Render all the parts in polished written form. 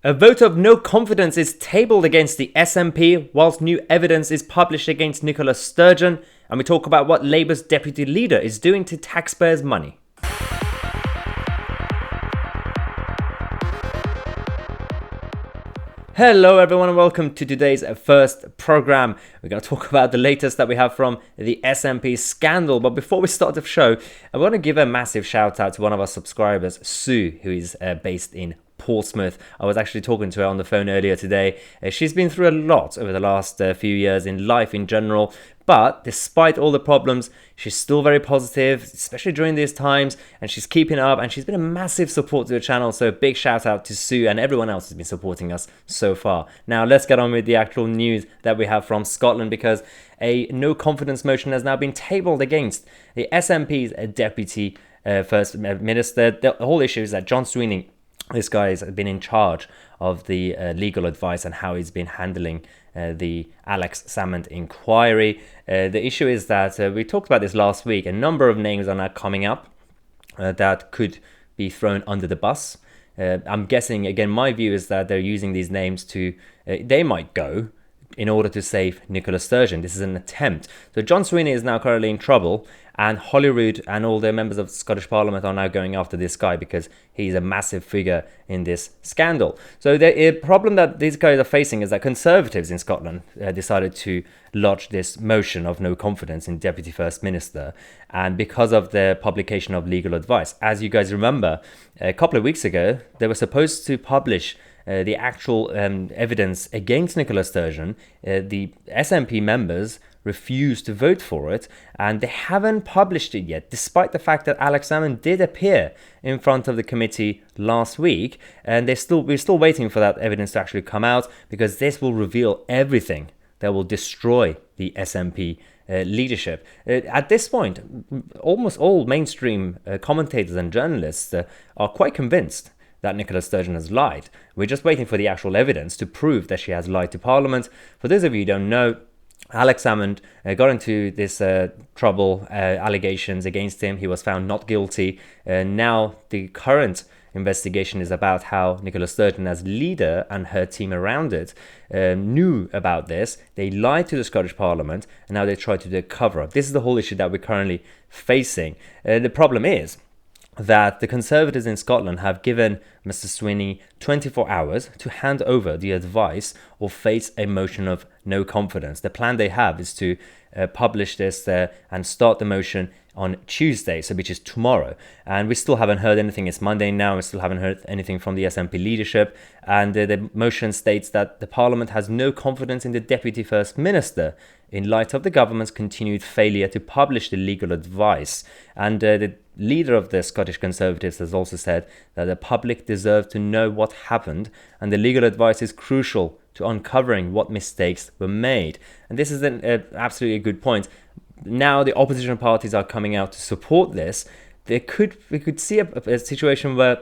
A vote of no confidence is tabled against the SNP, whilst new evidence is published against Nicola Sturgeon, and we talk about what Labour's deputy leader is doing to taxpayers' money. Hello everyone and welcome to today's first program. We're going to talk about the latest that we have from the SNP scandal. But before we start the show, I want to give a massive shout out to one of our subscribers, Sue, who is based in Portsmouth. I was actually talking to her on the phone earlier today. She's been through a lot over the last few years in life in general, but despite all the problems, she's still very positive, especially during these times, and she's keeping up, and she's been a massive support to the channel. So a big shout out to Sue and everyone else who's been supporting us so far. Now let's get on with the actual news that we have from Scotland, because a no confidence motion has now been tabled against the SNP's deputy First Minister. The whole issue is that John Swinney, this guy has been in charge of the legal advice and how he's been handling the Alex Salmond inquiry. The issue is that we talked about this last week. A number of names are now coming up that could be thrown under the bus. I'm guessing, again, my view is that they're using these names to, they might go in order to save Nicola Sturgeon. This is an attempt. So John Swinney is now currently in trouble, and Holyrood and all the members of the Scottish Parliament are now going after this guy because he's a massive figure in this scandal. So the problem that these guys are facing is that Conservatives in Scotland decided to lodge this motion of no confidence in Deputy First Minister, and because of the publication of legal advice. As you guys remember, a couple of weeks ago, they were supposed to publish the actual evidence against Nicola Sturgeon. The SNP members refused to vote for it, and they haven't published it yet, despite the fact that Alex Salmond did appear in front of the committee last week, and we're still waiting for that evidence to actually come out, because this will reveal everything that will destroy the SNP leadership. At this point, almost all mainstream commentators and journalists are quite convinced that Nicola Sturgeon has lied. We're just waiting for the actual evidence to prove that she has lied to Parliament. For those of you who don't know, Alex Salmond got into this allegations against him. He was found not guilty. Now the current investigation is about how Nicola Sturgeon, as leader, and her team around it knew about this. They lied to the Scottish Parliament, and now they try to do a cover-up. This is the whole issue that we're currently facing. The problem is that the Conservatives in Scotland have given Mr. Swinney 24 hours to hand over the advice or face a motion of no confidence. The plan they have is to publish this and start the motion on Tuesday, so which is tomorrow. And we still haven't heard anything. It's Monday now. We still haven't heard anything from the SNP leadership. And the motion states that the Parliament has no confidence in the Deputy First Minister in light of the government's continued failure to publish the legal advice. And the leader of the Scottish Conservatives has also said that the public deserve to know what happened, and the legal advice is crucial to uncovering what mistakes were made. And this is an absolutely good point. Now the opposition parties are coming out to support this. We could see a situation where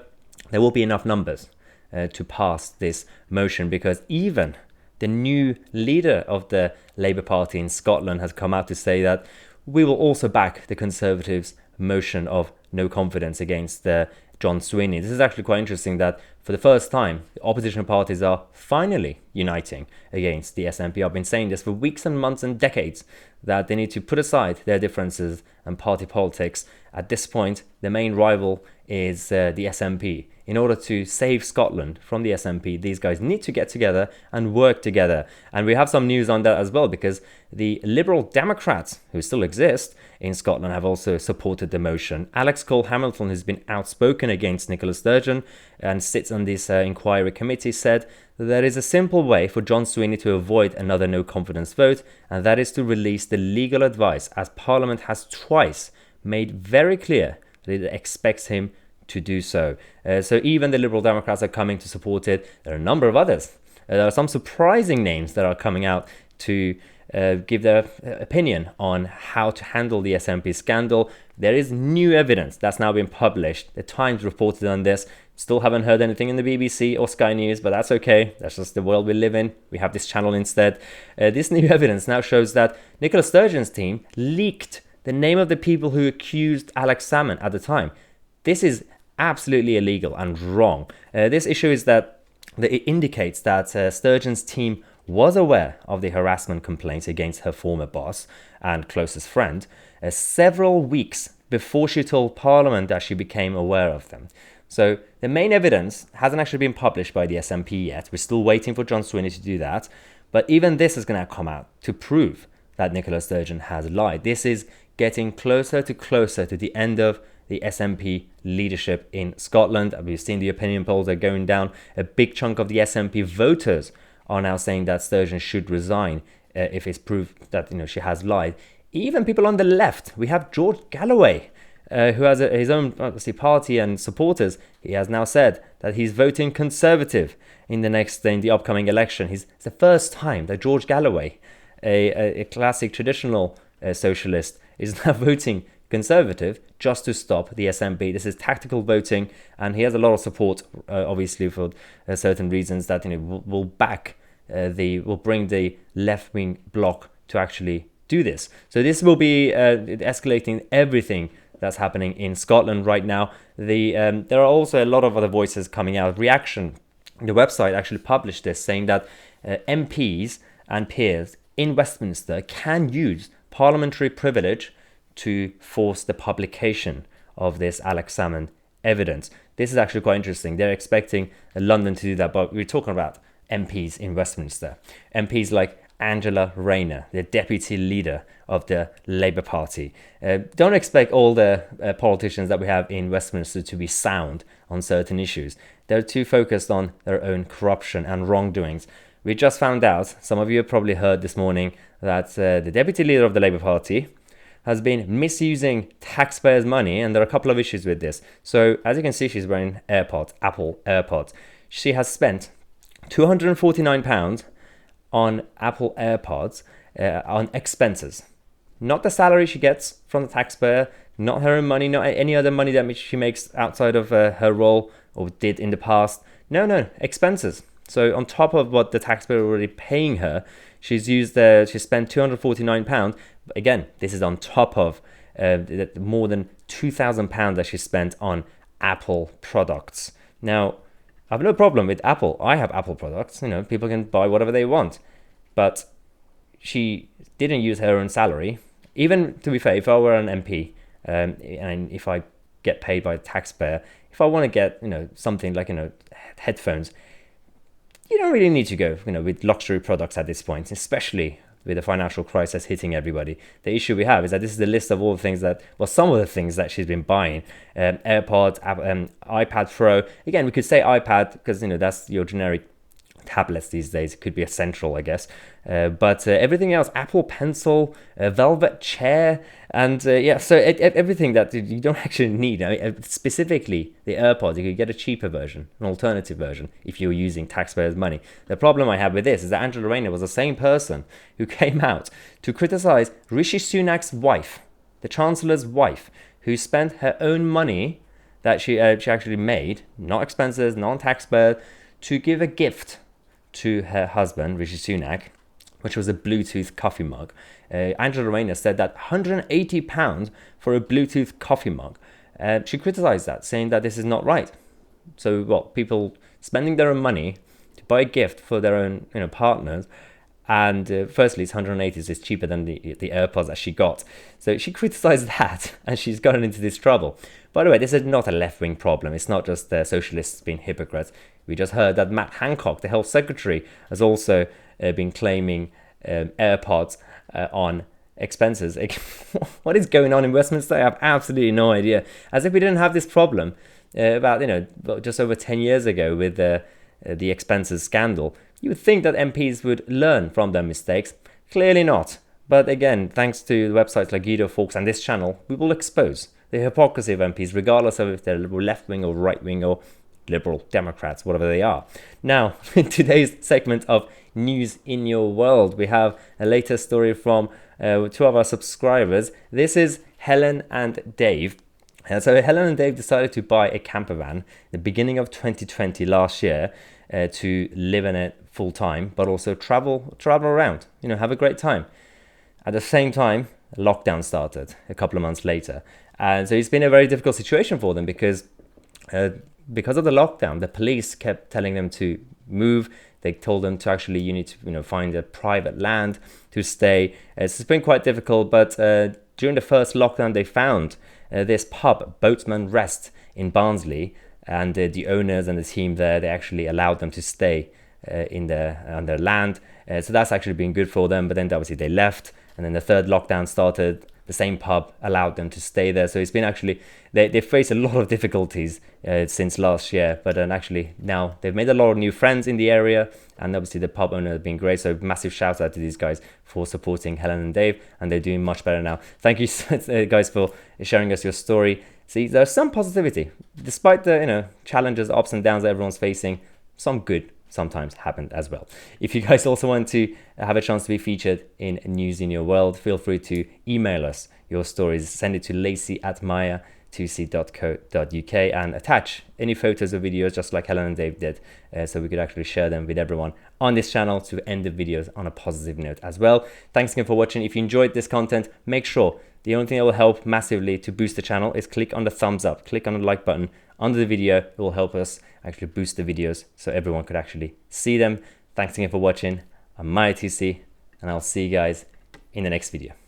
there will be enough numbers to pass this motion, because even the new leader of the Labour Party in Scotland has come out to say that we will also back the Conservatives' motion of no confidence against John Swinney. This is actually quite interesting that for the first time, the opposition parties are finally uniting against the SNP. I've been saying this for weeks and months and decades, that they need to put aside their differences and party politics. At this point, the main rival is the SNP. In order to save Scotland from the SNP, these guys need to get together and work together. And we have some news on that as well, because the Liberal Democrats, who still exist in Scotland, have also supported the motion. Alex Cole-Hamilton, who's been outspoken against Nicola Sturgeon and sits on this inquiry committee, said that there is a simple way for John Swinney to avoid another no confidence vote, and that is to release the legal advice, as Parliament has twice made very clear that it expects him to do so. So even the Liberal Democrats are coming to support it. There are a number of others. There are some surprising names that are coming out to give their opinion on how to handle the SNP scandal. There is new evidence that's now been published. The Times reported on this. Still haven't heard anything in the BBC or Sky News, but that's okay. That's just the world we live in. We have this channel instead. This new evidence now shows that Nicola Sturgeon's team leaked the name of the people who accused Alex Salmond at the time. This is absolutely illegal and wrong. This issue is that that it indicates that Sturgeon's team was aware of the harassment complaints against her former boss and closest friend several weeks before she told Parliament that she became aware of them. So the main evidence hasn't actually been published by the SNP yet. We're still waiting for John Swinney to do that. But even this is going to come out to prove that Nicola Sturgeon has lied. This is getting closer to the end of the SNP leadership in Scotland. We've seen the opinion polls are going down. A big chunk of the SNP voters are now saying that Sturgeon should resign if it's proved that she has lied. Even people on the left, we have George Galloway, who has his own obviously party and supporters. He has now said that he's voting Conservative in the upcoming election. It's the first time that George Galloway, a classic traditional socialist, is now voting Conservative just to stop the SNP. This is tactical voting, and he has a lot of support, obviously, for certain reasons that will bring the left-wing bloc to actually do this. So this will be escalating everything that's happening in Scotland right now. There are also a lot of other voices coming out. Reaction, the website actually published this, saying that MPs and peers in Westminster can use parliamentary privilege to force the publication of this Alex Salmond evidence. This is actually quite interesting. They're expecting London to do that, but we're talking about MPs in Westminster. MPs like Angela Rayner, the deputy leader of the Labour Party. Don't expect all the politicians that we have in Westminster to be sound on certain issues. They're too focused on their own corruption and wrongdoings. We just found out, some of you have probably heard this morning, that the deputy leader of the Labour Party has been misusing taxpayers' money, and there are a couple of issues with this. So as you can see, she's wearing AirPods, Apple AirPods. She has spent £249 on Apple AirPods on expenses. Not the salary she gets from the taxpayer, not her own money, not any other money that she makes outside of her role or did in the past. No, expenses. So on top of what the taxpayer already paying her, she spent £249. But again, this is on top of more than £2,000 that she spent on Apple products. Now, I have no problem with Apple. I have Apple products. People can buy whatever they want. But she didn't use her own salary. Even, to be fair, if I were an MP and if I get paid by a taxpayer, if I want to get something like headphones, you don't really need to go with luxury products at this point, especially with the financial crisis hitting everybody. The issue we have is that this is the list of all the things some of the things that she's been buying. AirPods, iPad Pro. Again, we could say iPad because that's your generic tablets these days. It could be essential, I guess. But everything else, Apple Pencil, velvet chair, and so everything that you don't actually need. Specifically the AirPods, you could get a cheaper version, an alternative version, if you're using taxpayers' money. The problem I have with this is that Angela Rayner was the same person who came out to criticize Rishi Sunak's wife, the Chancellor's wife, who spent her own money that she actually made, not expenses, non-taxpayer, to give a gift to her husband, Rishi Sunak, which was a Bluetooth coffee mug. Angela Rayner said that £180 for a Bluetooth coffee mug. She criticised that, saying that this is not right. So people spending their own money to buy a gift for their own partners, and firstly it's 180, so it's cheaper than the AirPods that she got. So she criticised that, and she's gotten into this trouble. By the way, this is not a left-wing problem. It's not just the socialists being hypocrites. We just heard that Matt Hancock, the health secretary, has also been claiming AirPods on expenses. What is going on in Westminster? I have absolutely no idea. As if we didn't have this problem about just over 10 years ago with the expenses scandal. You would think that MPs would learn from their mistakes. Clearly not. But again, thanks to websites like Guido Fawkes and this channel, we will expose the hypocrisy of MPs, regardless of if they're left-wing or right-wing or Liberal Democrats, whatever they are. Now, in today's segment of News in Your World, we have a latest story from two of our subscribers. This is Helen and Dave. So Helen and Dave decided to buy a camper van at the beginning of 2020 last year to live in it full time, but also travel around, have a great time. At the same time, lockdown started a couple of months later. And so it's been a very difficult situation for them because of the lockdown, the police kept telling them to move. They told them to actually, you need to find a private land to stay. It's been quite difficult, but during the first lockdown, they found this pub, Boatman Rest, in Barnsley, and the owners and the team there, they actually allowed them to stay on their land. So that's actually been good for them. But then obviously they left, and then the third lockdown started. The same pub allowed them to stay there. So it's been actually, they faced a lot of difficulties since last year, but actually now they've made a lot of new friends in the area, and obviously the pub owner has been great. So massive shout out to these guys for supporting Helen and Dave, and they're doing much better now. Thank you guys for sharing us your story. See, there's some positivity despite the challenges, ups and downs that everyone's facing. Some good sometimes happened as well. If you guys also want to have a chance to be featured in News in Your World, feel free to email us your stories. Send it to lacey@tousi.co.uk and attach any photos or videos, just like Helen and Dave did, so we could actually share them with everyone on this channel to end the videos on a positive note as well. Thanks again for watching. If you enjoyed this content, make sure the only thing that will help massively to boost the channel is click on the thumbs up, click on the like button under the video. It will help us actually boost the videos so everyone could actually see them. Thanks again for watching. I'm Tousi, and I'll see you guys in the next video.